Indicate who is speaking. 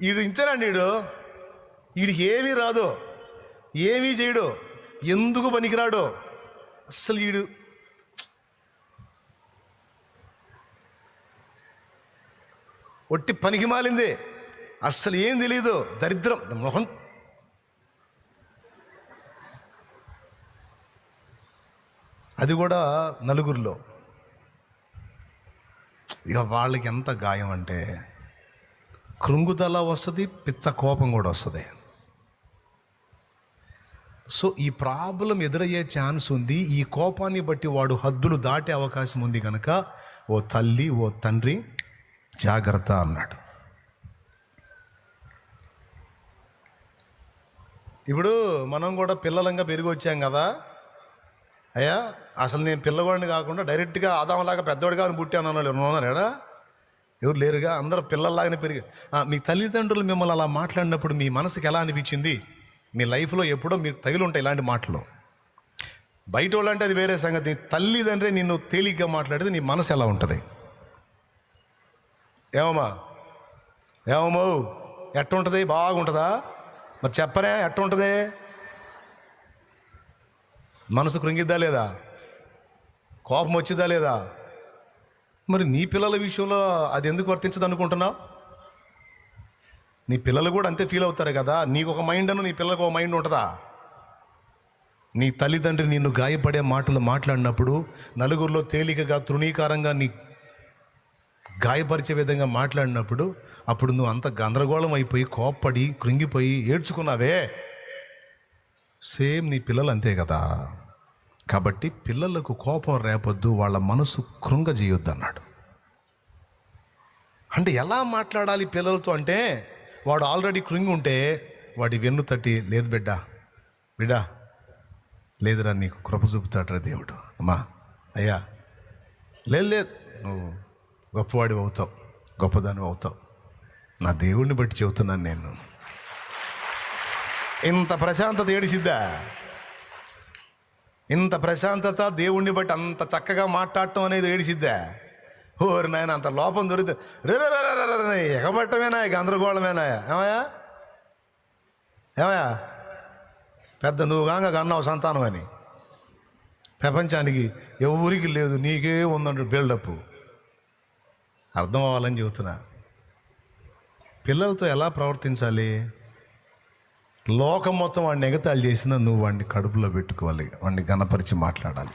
Speaker 1: వీడు ఇంతేనండి, వీడికి ఏమీ రాదు, ఏమీ చేయడు, ఎందుకు పనికిరాడు అస్సలు. వీడు ఒట్టి పనికి మాలిందే, అస్సలు ఏం తెలియదు, దరిద్రం మొహం. అది కూడా నలుగురిలో. ఇక వాళ్ళకి ఎంత గాయం అంటే కృంగుదల వస్తుంది, పిచ్చ కోపం కూడా వస్తుంది. సో ఈ ప్రాబ్లం ఎదురయ్యే ఛాన్స్ ఉంది. ఈ కోపాన్ని బట్టి వాడు హద్దులు దాటే అవకాశం ఉంది కనుక ఓ తల్లి, ఓ తండ్రి జాగ్రత్త అన్నాడు. ఇప్పుడు మనం కూడా పిల్లలంగా పెరిగి వచ్చాం కదా అయ్యా. అసలు నేను పిల్లవాడిని కాకుండా డైరెక్ట్గా ఆదాంలాగా పెద్దవాడిగా పుట్టాను అన్నాడు. ఉన్నారా? ఎవరు లేరుగా, అందరూ పిల్లల్లాగానే పెరిగి. మీ తల్లిదండ్రులు మిమ్మల్ని అలా మాట్లాడినప్పుడు మీ మనసుకి ఎలా అనిపించింది? మీ లైఫ్లో ఎప్పుడో మీకు తగిలి ఉంటాయి ఇలాంటి మాటలు. బయట వాళ్ళు అంటే అది వేరే సంగతి. తల్లిదండ్రి నిన్ను తేలిగ్గా మాట్లాడితే నీ మనసు ఎలా ఉంటుంది? ఏమో ఎట్టుంటుంది? బాగుంటుందా? మరి చెప్పరే, ఎట్టుంటుంది? మనసు కృంగిద్దా లేదా? కోపం వచ్చిద్దా లేదా? మరి నీ పిల్లల విషయంలో అది ఎందుకు వర్తించదు అనుకుంటున్నావు? నీ పిల్లలు కూడా అంతే ఫీల్ అవుతారు కదా. నీకు ఒక మైండ్ నీ పిల్లలకు ఒక మైండ్ ఉంటుందా? నీ తల్లిదండ్రి నిన్ను గాయపడే మాటలు మాట్లాడినప్పుడు, నలుగురిలో తేలికగా తృణీకారంగా నీ గాయపరిచే విధంగా మాట్లాడినప్పుడు, అప్పుడు నువ్వు అంత గందరగోళం అయిపోయి, కోప్పడి, కృంగిపోయి ఏడ్చుకున్నావే, సేమ్ నీ పిల్లలు అంతే కదా. కాబట్టి పిల్లలకు కోపం రేపొద్దు, వాళ్ళ మనసు కృంగజేయొద్దు అన్నాడు. అంటే ఎలా మాట్లాడాలి పిల్లలతో అంటే, వాడు ఆల్రెడీ కృంగి ఉంటే వాడి వెన్ను తట్టి, లేదు బిడ్డా లేదురా, నీకు కృప చూపుతాడరా దేవుడు. అమ్మా, అయ్యా, లేదు నువ్వు గొప్పవాడి అవుతావు, గొప్పదాని అవుతావు, నా దేవుడిని బట్టి చెబుతున్నాను నేను. ఇంత ప్రశాంతత ఏడిసిద్దా? ఇంత ప్రశాంతత దేవుణ్ణి బట్టి అంత చక్కగా మాట్లాడటం అనేది ఏడిసిద్దా? ఓరి నాయన, అంత లోపం దొరికితే ఎగబట్టమేనా, గందరగోళమేనా? ఏమయ్యా పెద్ద నువ్వు కాగా కన్నావు సంతానం అని, ప్రపంచానికి ఎవరికి లేదు, నీకే ఉందంటే బిల్డప్. అర్థం అవ్వాలని చెబుతున్నా. పిల్లలతో ఎలా ప్రవర్తించాలి? లోకం మొత్తం వాడిని ఎగతాళి చేసినా నువ్వు వాడిని కడుపులో పెట్టుకోవాలి, వాడిని గణపరిచి మాట్లాడాలి.